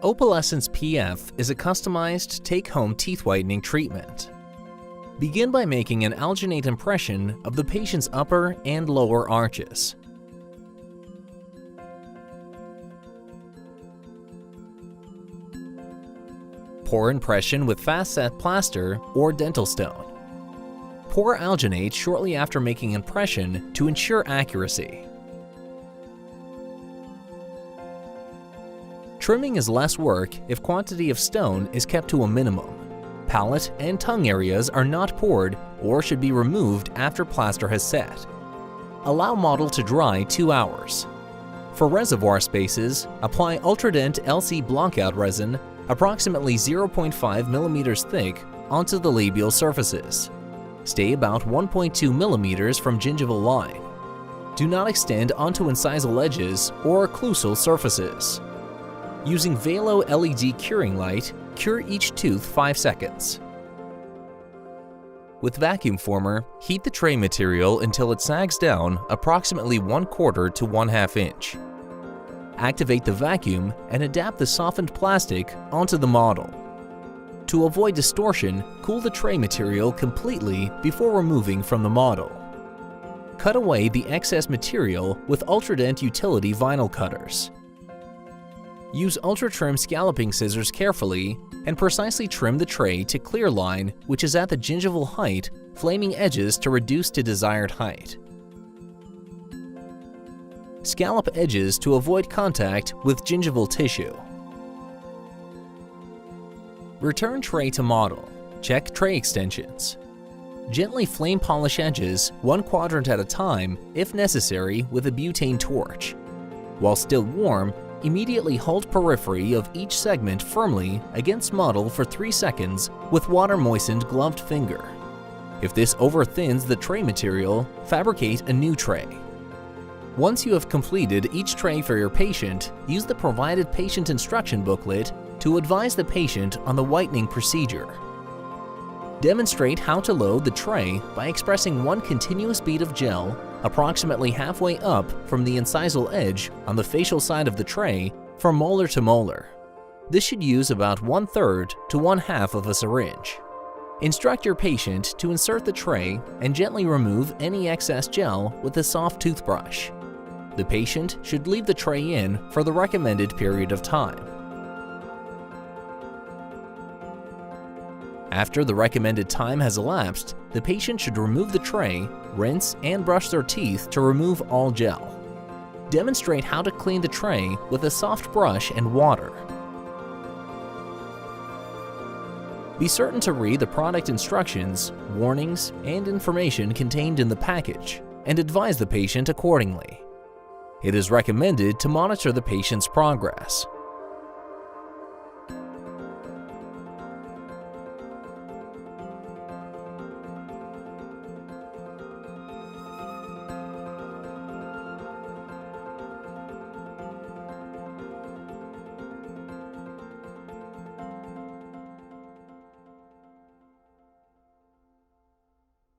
Opalescence PF is a customized take-home teeth whitening treatment. Begin by making an alginate impression of the patient's upper and lower arches. Pour impression with fast-set plaster or dental stone. Pour alginate shortly after making impression to ensure accuracy. Trimming is less work if quantity of stone is kept to a minimum. Palate and tongue areas are not poured or should be removed after plaster has set. Allow model to dry 2 hours. For reservoir spaces, apply Ultradent LC blockout resin approximately 0.5 mm thick onto the labial surfaces. Stay about 1.2 mm from gingival line. Do not extend onto incisal edges or occlusal surfaces. Using Velo LED curing light, cure each tooth 5 seconds. With vacuum former, heat the tray material until it sags down approximately 1/4 to 1/2 inch. Activate the vacuum and adapt the softened plastic onto the model. To avoid distortion, cool the tray material completely before removing from the model. Cut away the excess material with Ultradent utility vinyl cutters. Use ultra-trim scalloping scissors carefully and precisely trim the tray to clear line, which is at the gingival height, flaming edges to reduce to desired height. Scallop edges to avoid contact with gingival tissue. Return tray to model. Check tray extensions. Gently flame polish edges 1 quadrant at a time if necessary with a butane torch. While still warm, immediately hold periphery of each segment firmly against model for 3 seconds with water-moistened gloved finger. If this overthins the tray material, fabricate a new tray. Once you have completed each tray for your patient, use the provided patient instruction booklet to advise the patient on the whitening procedure. Demonstrate how to load the tray by expressing 1 continuous bead of gel approximately halfway up from the incisal edge on the facial side of the tray from molar to molar. This should use about 1/3 to 1/2 of a syringe. Instruct your patient to insert the tray and gently remove any excess gel with a soft toothbrush. The patient should leave the tray in for the recommended period of time. After the recommended time has elapsed, the patient should remove the tray, rinse and brush their teeth to remove all gel. Demonstrate how to clean the tray with a soft brush and water. Be certain to read the product instructions, warnings, and information contained in the package, and advise the patient accordingly. It is recommended to monitor the patient's progress.